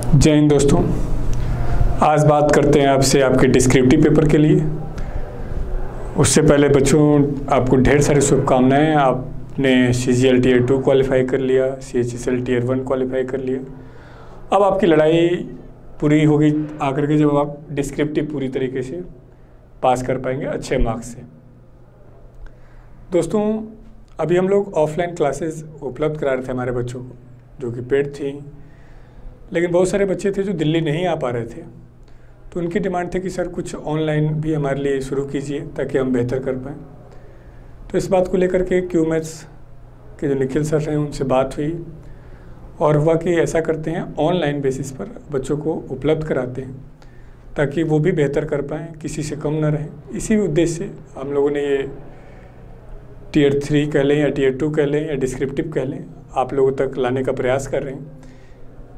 जय हिंद दोस्तों। आज बात करते हैं आपसे आपके डिस्क्रिप्टिव पेपर के लिए। उससे पहले बच्चों, आपको ढेर सारी शुभकामनाएं। आपने CGL Tier 2 क्वालिफाई कर लिया, CHSL Tier 1 क्वालिफाई कर लिया। अब आपकी लड़ाई पूरी होगी आकर के जब आप डिस्क्रिप्टिव पूरी तरीके से पास कर पाएंगे अच्छे मार्क्स से। दोस्तों, अभी हम लोग ऑफलाइन क्लासेस उपलब्ध करा रहे थे हमारे बच्चों को, जो कि पेड थी, लेकिन बहुत सारे बच्चे थे जो दिल्ली नहीं आ पा रहे थे। तो उनकी डिमांड थी कि सर कुछ ऑनलाइन भी हमारे लिए शुरू कीजिए ताकि हम बेहतर कर पाएँ। तो इस बात को लेकर के QMaths के जो निखिल सर हैं उनसे बात हुई और हुआ कि ऐसा करते हैं, ऑनलाइन बेसिस पर बच्चों को उपलब्ध कराते हैं ताकि वो भी बेहतर कर पाएँ, किसी से कम ना रहें। इसी उद्देश्य से हम लोगों ने ये Tier 3 कह लें या Tier 2 कह लें या डिस्क्रिप्टिव कह लें, आप लोगों तक लाने का प्रयास कर रहे हैं।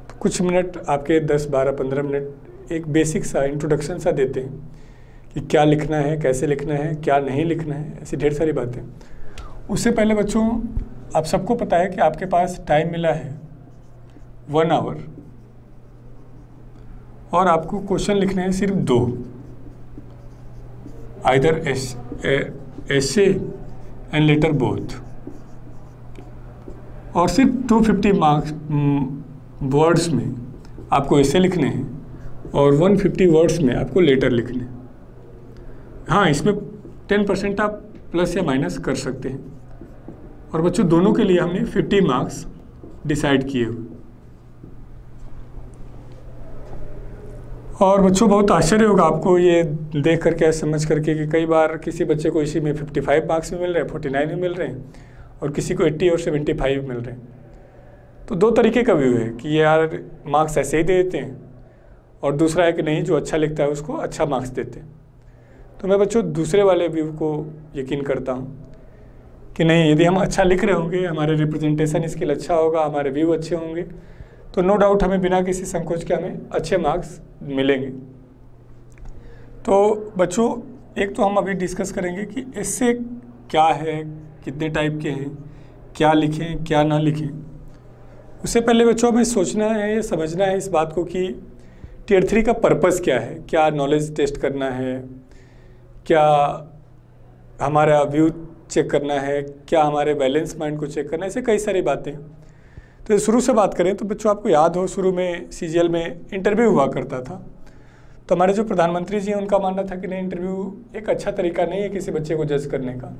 तो कुछ मिनट आपके 10, 12, 15 मिनट एक बेसिक सा इंट्रोडक्शन सा देते हैं कि क्या लिखना है, कैसे लिखना है, क्या नहीं लिखना है, ऐसी ढेर सारी बातें। उससे पहले बच्चों, आप सबको पता है कि आपके पास टाइम मिला है 1 आवर और आपको क्वेश्चन लिखने हैं सिर्फ 2, either essay and later both, और सिर्फ 250 मार्क्स वर्ड्स में आपको ऐसे लिखने हैं और 150 वर्ड्स में आपको लेटर लिखने हैं। हाँ, इसमें 10% आप प्लस या माइनस कर सकते हैं। और बच्चों, दोनों के लिए हमने 50 मार्क्स डिसाइड किए हुए। और बच्चों, बहुत आश्चर्य होगा आपको ये देख करके, समझ करके कि कई बार किसी बच्चे को इसी में 55 मार्क्स भी मिल रहे हैं, 49 भी मिल रहे हैं और किसी को 80 और 75 मिल रहे हैं। तो दो तरीके का व्यू है कि यार मार्क्स ऐसे ही दे देते हैं, और दूसरा है कि नहीं, जो अच्छा लिखता है उसको अच्छा मार्क्स देते हैं। तो मैं बच्चों दूसरे वाले व्यू को यकीन करता हूँ कि नहीं, यदि हम अच्छा लिख रहे होंगे, हमारे रिप्रेजेंटेशन स्किल अच्छा होगा, हमारे व्यू अच्छे होंगे, तो नो डाउट हमें बिना किसी संकोच के हमें अच्छे मार्क्स मिलेंगे। तो बच्चों, एक तो हम अभी डिस्कस करेंगे कि इससे क्या है, कितने टाइप के हैं, क्या लिखें क्या ना लिखें। उससे पहले बच्चों हमें सोचना है, समझना है इस बात को कि Tier 3 का पर्पस क्या है। क्या नॉलेज टेस्ट करना है, क्या हमारा व्यू चेक करना है, क्या हमारे बैलेंस माइंड को चेक करना है, ऐसे कई सारी बातें हैं। तो शुरू से बात करें तो बच्चों, आपको याद हो शुरू में CGL में इंटरव्यू हुआ करता था। तो हमारे जो प्रधानमंत्री जी हैं उनका मानना था कि नहीं, इंटरव्यू एक अच्छा तरीका नहीं है किसी बच्चे को जज करने का,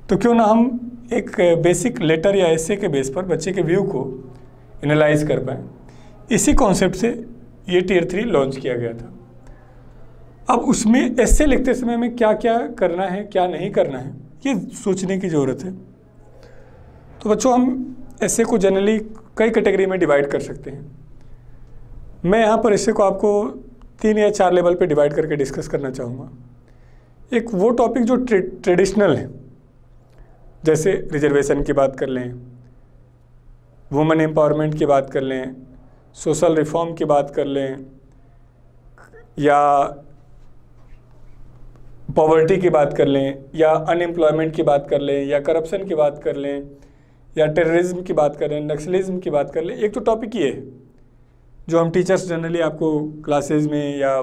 तो क्यों ना हम एक बेसिक लेटर या एसे के बेस पर बच्चे के व्यू को एनालाइज कर पाएँ। इसी कॉन्सेप्ट से ये Tier 3 लॉन्च किया गया था। अब उसमें एसे लिखते समय में क्या क्या करना है, क्या नहीं करना है, ये सोचने की ज़रूरत है। तो बच्चों, हम एसे को जनरली कई कैटेगरी में डिवाइड कर सकते हैं। मैं यहाँ पर एसे को आपको 3 या 4 लेवल पे डिवाइड करके डिस्कस करना चाहूँगा। एक वो टॉपिक जो ट्रेडिशनल है, जैसे रिजर्वेशन की बात कर लें, वुमेन एम्पावरमेंट की बात कर लें, सोशल रिफॉर्म की बात कर लें, या पॉवर्टी की बात कर लें, या अनएम्प्लॉयमेंट की बात कर लें, या करप्शन की बात कर लें, या टेररिज्म की बात कर लें, नक्सलिज्म की बात कर लें। एक तो टॉपिक ये है जो हम टीचर्स जनरली आपको क्लासेस में या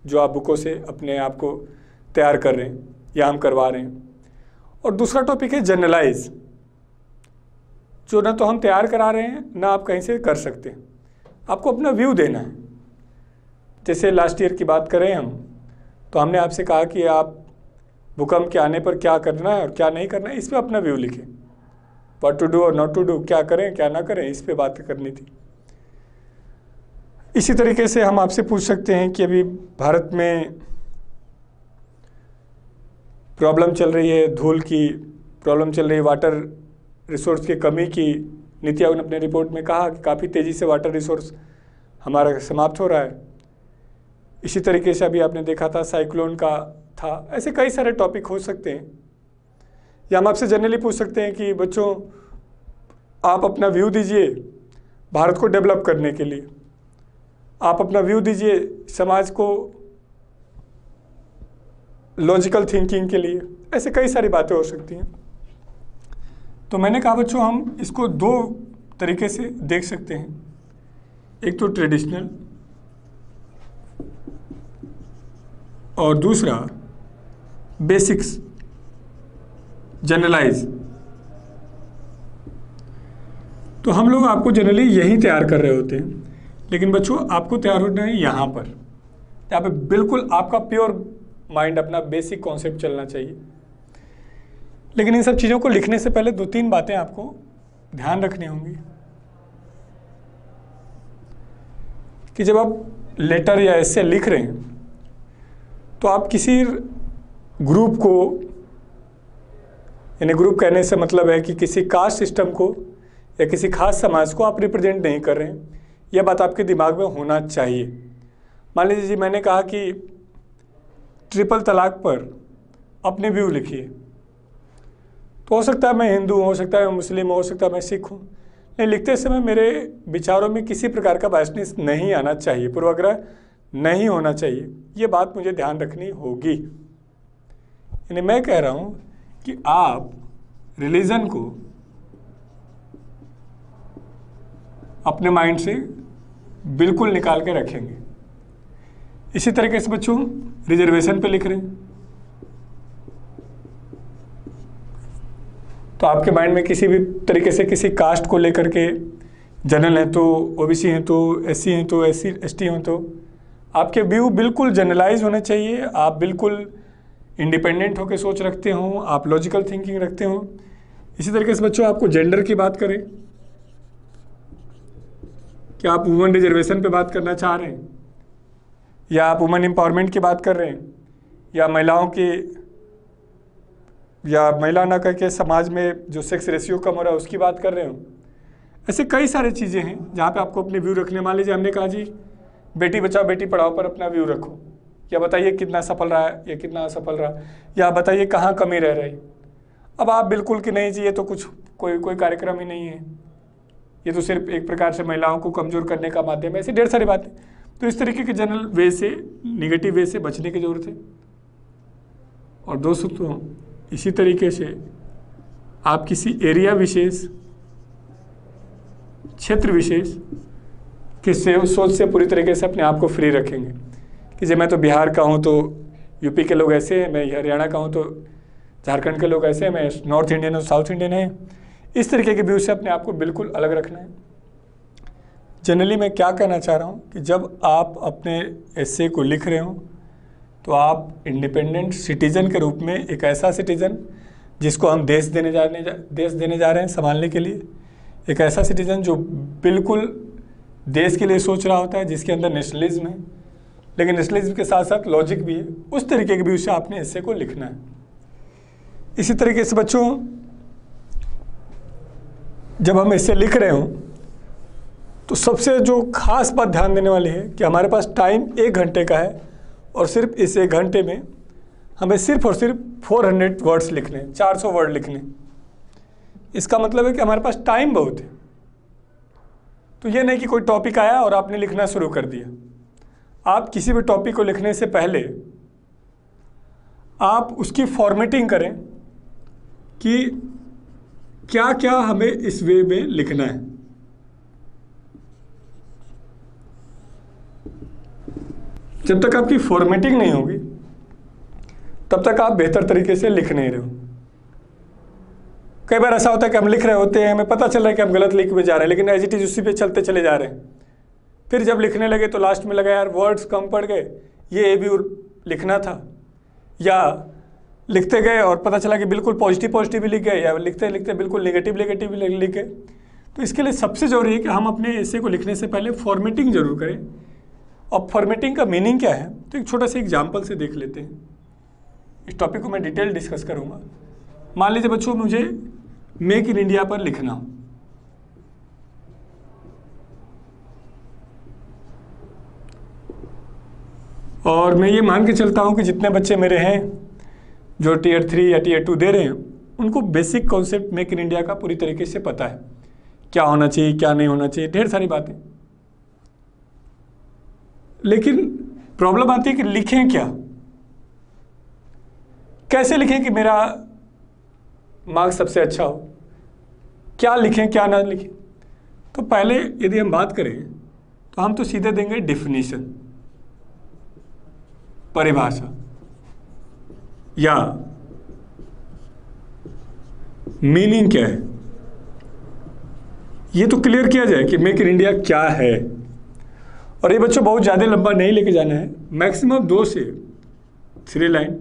जो आप बुकों से अपने आप को तैयार कर रहे हैं या हम करवा रहे हैं। और दूसरा टॉपिक है जनरलाइज, जो ना तो हम तैयार करा रहे हैं ना आप कहीं से कर सकते हैं, आपको अपना व्यू देना है। जैसे लास्ट ईयर की बात करें हम, तो हमने आपसे कहा कि आप भूकंप के आने पर क्या करना है और क्या नहीं करना है, इस पर अपना व्यू लिखें। व्हाट टू डू और नॉट टू डू, क्या करें क्या ना करें, इस पे बात करनी थी। इसी तरीके से हम आपसे पूछ सकते हैं कि अभी भारत में प्रॉब्लम चल रही है, धूल की प्रॉब्लम चल रही है, वाटर रिसोर्स की कमी की। नीति आयोग ने अपने रिपोर्ट में कहा कि काफ़ी तेज़ी से वाटर रिसोर्स हमारा समाप्त हो रहा है। इसी तरीके से अभी आपने देखा था साइक्लोन का था। ऐसे कई सारे टॉपिक हो सकते हैं, या हम आपसे जनरली पूछ सकते हैं कि बच्चों, आप अपना व्यू दीजिए भारत को डेवलप करने के लिए, आप अपना व्यू दीजिए समाज को लॉजिकल थिंकिंग के लिए। ऐसे कई सारी बातें हो सकती हैं। तो मैंने कहा बच्चों, हम इसको 2 तरीके से देख सकते हैं एक तो ट्रेडिशनल और दूसरा बेसिक्स, जनरलाइज। तो हम लोग आपको जनरली यही तैयार कर रहे होते हैं, लेकिन बच्चों आपको तैयार होना है यहाँ पे बिल्कुल आपका प्योर माइंड, अपना बेसिक कॉन्सेप्ट चलना चाहिए। लेकिन इन सब चीज़ों को लिखने से पहले 2-3 बातें आपको ध्यान रखनी होंगी कि जब आप लेटर या एसे लिख रहे हैं तो आप किसी ग्रुप को, यानी ग्रुप कहने से मतलब है कि किसी कास्ट सिस्टम को या किसी खास समाज को आप रिप्रेजेंट नहीं कर रहे हैं। यह बात आपके दिमाग में होना चाहिए। मान लीजिए मैंने कहा कि ट्रिपल तलाक पर अपने व्यू लिखिए, तो हो सकता है मैं हिंदू हूँ, हो सकता है मैं मुस्लिम हूँ, हो सकता है मैं सिख हूँ, नहीं, लिखते समय मेरे विचारों में किसी प्रकार का बायसनेस नहीं आना चाहिए, पूर्वाग्रह नहीं होना चाहिए। ये बात मुझे ध्यान रखनी होगी। यानी मैं कह रहा हूँ कि आप रिलीजन को अपने माइंड से बिल्कुल निकाल के रखेंगे। इसी तरीके से बच्चों रिजर्वेशन पे लिख रहे हैं तो आपके माइंड में किसी भी तरीके से किसी कास्ट को लेकर के, जनरल हैं तो ओबीसी हैं तो एससी हैं तो एससी एसटी हैं, तो आपके व्यू बिल्कुल जनरलाइज होने चाहिए। आप बिल्कुल इंडिपेंडेंट होकर सोच रखते हो, आप लॉजिकल थिंकिंग रखते हो। इसी तरीके से बच्चों आपको जेंडर की बात करें, क्या आप वुमेन रिजर्वेशन पे बात करना चाह रहे हैं, या आप वुमेन एम्पावरमेंट की बात कर रहे हैं, या महिलाओं की, या महिला ना करके समाज में जो सेक्स रेशियो कम हो रहा है उसकी बात कर रहे हो। ऐसे कई सारी चीज़ें हैं जहाँ पे आपको अपने व्यू रखने। मान लीजिए हमने कहा जी बेटी बचाओ बेटी पढ़ाओ पर अपना व्यू रखो, या बताइए कितना सफल रहा है या कितना असफल रहा, या बताइए कहाँ कमी रह रही। अब आप बिल्कुल कि नहीं जी ये तो कुछ कोई कार्यक्रम ही नहीं है, ये तो सिर्फ एक प्रकार से महिलाओं को कमज़ोर करने का माध्यम है, ऐसी ढेर सारी बातें। तो इस तरीके के जनरल वे से, निगेटिव वे से बचने की ज़रूरत है। और दोस्तों इसी तरीके से आप किसी एरिया विशेष, क्षेत्र विशेष की सोच से पूरी तरीके से अपने आप को फ्री रखेंगे कि जब मैं तो बिहार का हूँ तो यूपी के लोग ऐसे हैं, मैं हरियाणा का हूँ तो झारखंड के लोग ऐसे हैं, मैं नॉर्थ इंडियन हूँ साउथ इंडियन है। इस तरीके के व्यू से अपने आप को बिल्कुल अलग रखना है। जनरली मैं क्या कहना चाह रहा हूँ कि जब आप अपने एसे को लिख रहे हो तो आप इंडिपेंडेंट सिटीजन के रूप में, एक ऐसा सिटीजन जिसको हम देश देने जा रहे हैं संभालने के लिए, एक ऐसा सिटीजन जो बिल्कुल देश के लिए सोच रहा होता है, जिसके अंदर नेशनलिज्म है, लेकिन नेशनलिज्म के साथ साथ लॉजिक भी है, उस तरीके के व्यू से आपने एसे को लिखना है। इसी तरीके से बच्चों जब हम एसे लिख रहे हों तो सबसे जो खास बात ध्यान देने वाली है कि हमारे पास टाइम 1 घंटे का है और सिर्फ इस 1 घंटे में हमें सिर्फ और सिर्फ 400 वर्ड्स लिखने, 400 वर्ड लिखने। इसका मतलब है कि हमारे पास टाइम बहुत है। तो ये नहीं कि कोई टॉपिक आया और आपने लिखना शुरू कर दिया। आप किसी भी टॉपिक को लिखने से पहले आप उसकी फॉर्मेटिंग करें कि क्या क्या हमें इस वे में लिखना है। जब तक आपकी फॉर्मेटिंग नहीं होगी तब तक आप बेहतर तरीके से लिख नहीं रहे हो। कई बार ऐसा होता है कि हम लिख रहे होते हैं, हमें पता चल रहा है कि हम गलत लिख में जा रहे हैं, लेकिन एज इट इज उसी पे चलते चले जा रहे हैं। फिर जब लिखने लगे तो लास्ट में लगा यार वर्ड्स कम पड़ गए, ये भी लिखना था, या लिखते गए और पता चला कि बिल्कुल पॉजिटिव भी लिख गए, या लिखते लिखते बिल्कुल नेगेटिव लिख गए। तो इसके लिए सबसे ज़रूरी है कि हम अपने एसे को लिखने से पहले फॉर्मेटिंग जरूर करें। और फॉर्मेटिंग का मीनिंग क्या है तो एक छोटा सा एग्जाम्पल से देख लेते हैं। इस टॉपिक को मैं डिटेल डिस्कस करूँगा। मान लीजिए बच्चों मुझे मेक इन इंडिया पर लिखना हो, और मैं ये मान के चलता हूँ कि जितने बच्चे मेरे हैं जो Tier 3 या Tier 2 दे रहे हैं उनको basic concept make in India का पूरी तरीके से पता है, क्या होना चाहिए क्या नहीं होना चाहिए, ढेर सारी बातें। लेकिन प्रॉब्लम आती है कि लिखें क्या, कैसे लिखें कि मेरा मार्क्स सबसे अच्छा हो, क्या लिखें क्या ना लिखें। तो पहले यदि हम बात करें तो हम तो सीधे देंगे डिफिनीशन, परिभाषा, या मीनिंग क्या है, ये तो क्लियर किया जाए कि मेक इन इंडिया क्या है। और ये बच्चों बहुत ज़्यादा लंबा नहीं लेके जाना है, मैक्सिमम 2 से 3 लाइन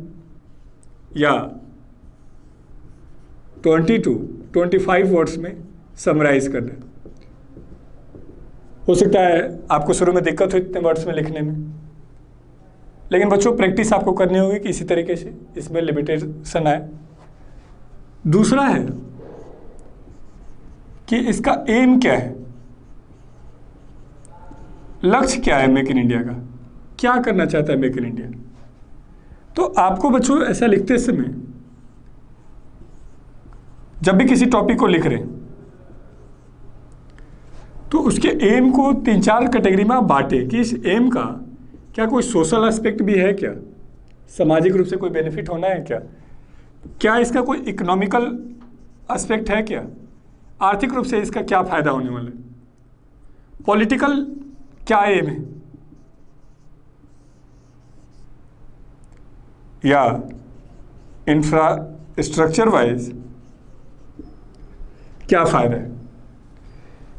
या 20 to 25 वर्ड्स में समराइज करना है। हो सकता है आपको शुरू में दिक्कत हो इतने वर्ड्स में लिखने में, लेकिन बच्चों प्रैक्टिस आपको करनी होगी कि इसी तरीके से इसमें लिमिटेशन आए। दूसरा है कि इसका एम क्या है, लक्ष्य क्या है मेक इन इंडिया का, क्या करना चाहता है मेक इन इंडिया। तो आपको बच्चों ऐसा लिखते समय जब भी किसी टॉपिक को लिख रहे हैं तो उसके एम को 3-4 कैटेगरी में आप बांटे कि इस एम का क्या कोई सोशल एस्पेक्ट भी है, क्या सामाजिक रूप से कोई बेनिफिट होना है, क्या इसका कोई इकोनॉमिकल एस्पेक्ट है, क्या आर्थिक रूप से इसका क्या फायदा होने वाला है, पॉलिटिकल क्या एम है, या इंफ्रास्ट्रक्चर वाइज क्या फायदा है।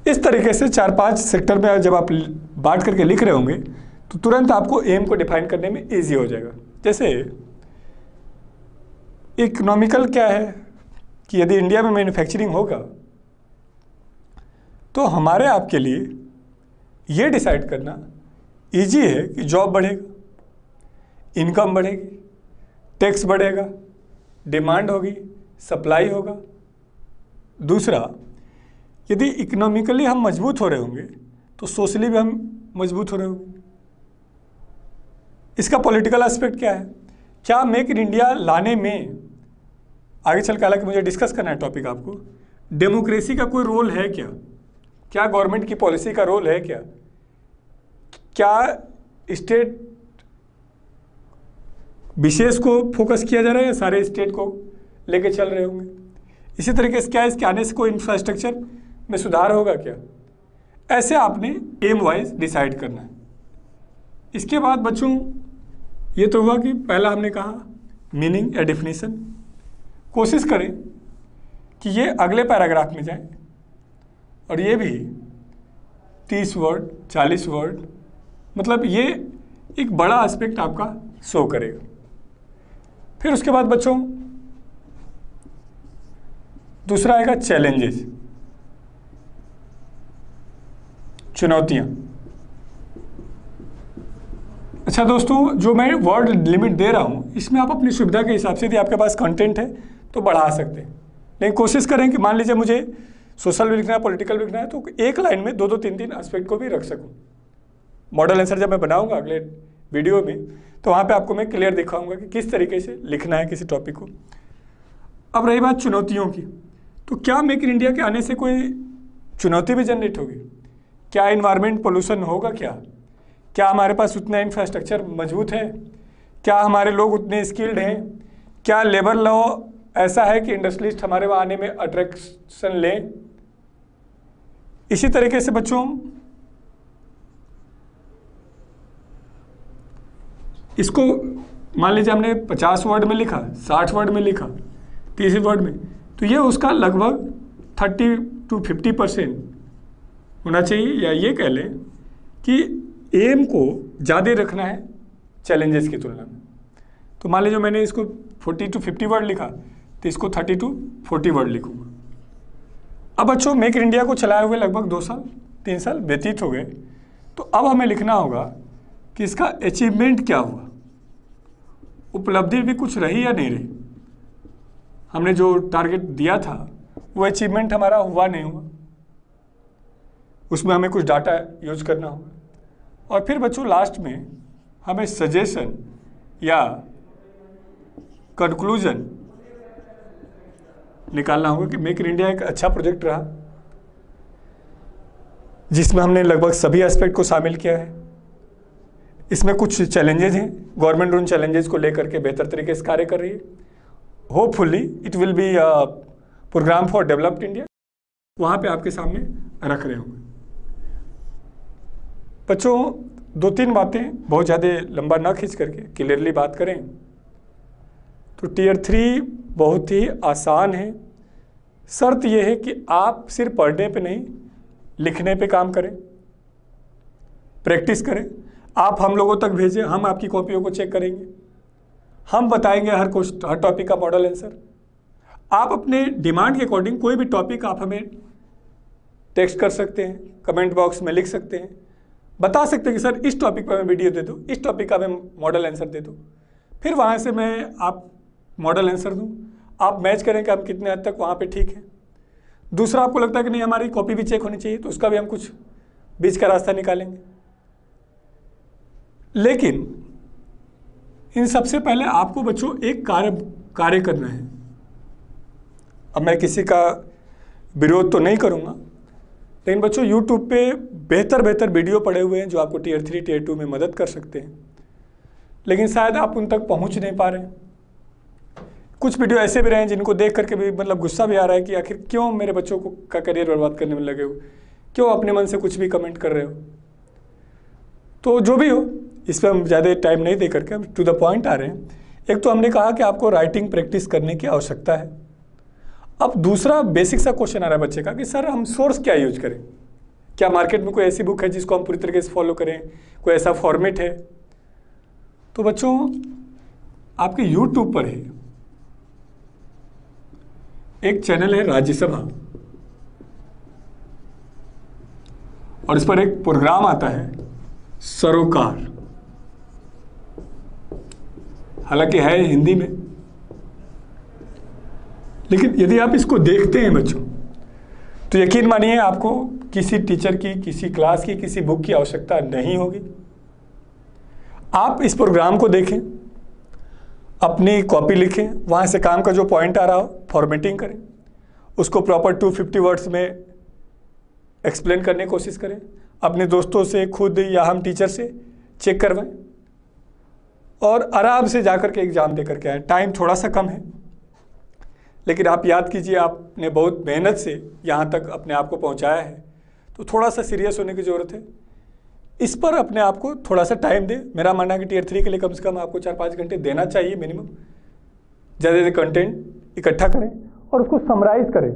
इस तरीके से 4-5 सेक्टर में जब आप बांट करके लिख रहे होंगे तो तुरंत आपको एम को डिफाइन करने में इजी हो जाएगा। जैसे इकोनॉमिकल क्या है कि यदि इंडिया में मैन्युफैक्चरिंग होगा तो हमारे आपके लिए ये डिसाइड करना इजी है कि जॉब बढ़ेगा, इनकम बढ़ेगी, टैक्स बढ़ेगा, डिमांड होगी, सप्लाई होगा। दूसरा, यदि इकोनॉमिकली हम मजबूत हो रहे होंगे तो सोशली भी हम मजबूत हो रहे होंगे। इसका पॉलिटिकल एस्पेक्ट क्या है, क्या मेक इन इंडिया लाने में आगे चल के, हालांकि मुझे डिस्कस करना है टॉपिक आपको, डेमोक्रेसी का कोई रोल है क्या गवर्नमेंट की पॉलिसी का रोल है, क्या स्टेट विशेष को फोकस किया जा रहा है या सारे स्टेट को लेके चल रहे होंगे। इसी तरीके से क्या इसके आने से कोई इंफ्रास्ट्रक्चर में सुधार होगा क्या, ऐसे आपने एम वाइज डिसाइड करना है। इसके बाद बच्चों ये तो हुआ कि पहला हमने कहा मीनिंग या डेफिनेशन। कोशिश करें कि ये अगले पैराग्राफ में जाए और ये भी 30 वर्ड 40 वर्ड, मतलब ये एक बड़ा एस्पेक्ट आपका शो करेगा। फिर उसके बाद बच्चों दूसरा आएगा चैलेंजेस, चुनौतियां। अच्छा दोस्तों, जो मैं वर्ड लिमिट दे रहा हूं इसमें आप अपनी सुविधा के हिसाब से यदि आपके पास कंटेंट है तो बढ़ा सकते हैं, लेकिन कोशिश करें कि मान लीजिए मुझे सोशल भी लिखना है, पॉलिटिकल भी लिखना है, तो एक लाइन में 2-2 3-3 एस्पेक्ट को भी रख सकूं। मॉडल आंसर जब मैं बनाऊंगा अगले वीडियो में तो वहाँ पे आपको मैं क्लियर दिखाऊंगा कि किस तरीके से लिखना है किसी टॉपिक को। अब रही बात चुनौतियों की, तो क्या मेक इन इंडिया के आने से कोई चुनौती भी जनरेट होगी, क्या इन्वायरमेंट पोल्यूशन होगा, क्या हमारे पास उतना इंफ्रास्ट्रक्चर मजबूत है, क्या हमारे लोग उतने स्किल्ड हैं, क्या लेबर लॉ ऐसा है कि इंडस्ट्रियलिस्ट हमारे वहाँ आने में अट्रैक्शन लें। इसी तरीके से बच्चों इसको मान लीजिए हमने 50 वर्ड में लिखा, 60 वर्ड में लिखा, 30 वर्ड में, तो ये उसका लगभग 30 to 50% होना चाहिए, या ये कह लें कि एम को ज़्यादा रखना है चैलेंजेस की तुलना में। तो मान लीजिए मैंने इसको 40 to 50 वर्ड लिखा तो इसको 30 to 40 वर्ड लिखूँगा। अब बच्चों मेक इन इंडिया को चलाए हुए लगभग 2 साल 3 साल व्यतीत हो गए, तो अब हमें लिखना होगा कि इसका अचीवमेंट क्या हुआ, उपलब्धि भी कुछ रही या नहीं रही, हमने जो टारगेट दिया था वो अचीवमेंट हमारा हुआ नहीं हुआ, उसमें हमें कुछ डाटा यूज करना होगा। और फिर बच्चों लास्ट में हमें सजेशन या कंक्लूजन निकालना होगा कि मेक इन इंडिया एक अच्छा प्रोजेक्ट रहा जिसमें हमने लगभग सभी एस्पेक्ट को शामिल किया है। इसमें कुछ चैलेंजेस हैं, गवर्नमेंट उन चैलेंजेस को लेकर के बेहतर तरीके से कार्य कर रही है। Hopefully it will be program for developed India, वहाँ पे आपके सामने रख रहे होंगे। बच्चों 2-3 बातें बहुत ज़्यादा लंबा ना खींच करके क्लियरली बात करें तो टीयर 3 बहुत ही आसान है। शर्त यह है कि आप सिर्फ पढ़ने पे नहीं, लिखने पे काम करें, प्रैक्टिस करें। आप हम लोगों तक भेजें, हम आपकी कॉपियों को चेक करेंगे, हम बताएंगे हर टॉपिक का मॉडल आंसर। आप अपने डिमांड के अकॉर्डिंग कोई भी टॉपिक आप हमें टेक्स्ट कर सकते हैं, कमेंट बॉक्स में लिख सकते हैं, बता सकते हैं कि सर इस टॉपिक पर हमें वीडियो दे दो, इस टॉपिक का हमें मॉडल आंसर दे दो। फिर वहाँ से मैं आप मॉडल आंसर दूँ, आप मैच करें कि हम कितने हद तक वहाँ पे ठीक है। दूसरा, आपको लगता है कि नहीं हमारी कॉपी भी चेक होनी चाहिए, तो उसका भी हम कुछ बीच का रास्ता निकालेंगे। लेकिन इन सबसे पहले आपको बच्चों एक कार्य करना है। अब मैं किसी का विरोध तो नहीं करूँगा, लेकिन बच्चों YouTube पे बेहतर वीडियो पड़े हुए हैं जो आपको टीयर 3 टीयर 2 में मदद कर सकते हैं, लेकिन शायद आप उन तक पहुंच नहीं पा रहे हैं। कुछ वीडियो ऐसे भी रहे हैं जिनको देख करके भी मतलब गुस्सा भी आ रहा है कि आखिर क्यों मेरे बच्चों को का करियर बर्बाद करने में लगे हो, क्यों अपने मन से कुछ भी कमेंट कर रहे हो। तो जो भी हो, इस पर हम ज़्यादा टाइम नहीं दे करके हम टू द पॉइंट आ रहे हैं। एक तो हमने कहा कि आपको राइटिंग प्रैक्टिस करने की आवश्यकता है। अब दूसरा बेसिक सा क्वेश्चन आ रहा है बच्चे का कि सर हम सोर्स क्या यूज करें, क्या मार्केट में कोई ऐसी बुक है जिसको हम पूरी तरीके से फॉलो करें, कोई ऐसा फॉर्मेट है। तो बच्चों आपके यूट्यूब पर है एक चैनल है राज्यसभा, और इस पर एक प्रोग्राम आता है सरोकार, हालांकि है हिंदी में, लेकिन यदि आप इसको देखते हैं बच्चों तो यकीन मानिए आपको किसी टीचर की, किसी क्लास की, किसी बुक की आवश्यकता नहीं होगी। आप इस प्रोग्राम को देखें, अपनी कॉपी लिखें, वहाँ से काम का जो पॉइंट आ रहा हो फॉर्मेटिंग करें, उसको प्रॉपर 250 वर्ड्स में एक्सप्लेन करने की कोशिश करें, अपने दोस्तों से, खुद या हम टीचर से चेक करवाएं और आराम से जाकर के एग्ज़ाम दे करके आएँ। टाइम थोड़ा सा कम है, लेकिन आप याद कीजिए आपने बहुत मेहनत से यहाँ तक अपने आप को पहुँचाया है, तो थोड़ा सा सीरियस होने की ज़रूरत है। इस पर अपने आप को थोड़ा सा टाइम दें। मेरा मानना है कि टीयर 3 के लिए कम से कम आपको 4-5 घंटे देना चाहिए मिनिमम। ज़्यादा कंटेंट इकट्ठा करें और उसको समराइज़ करें।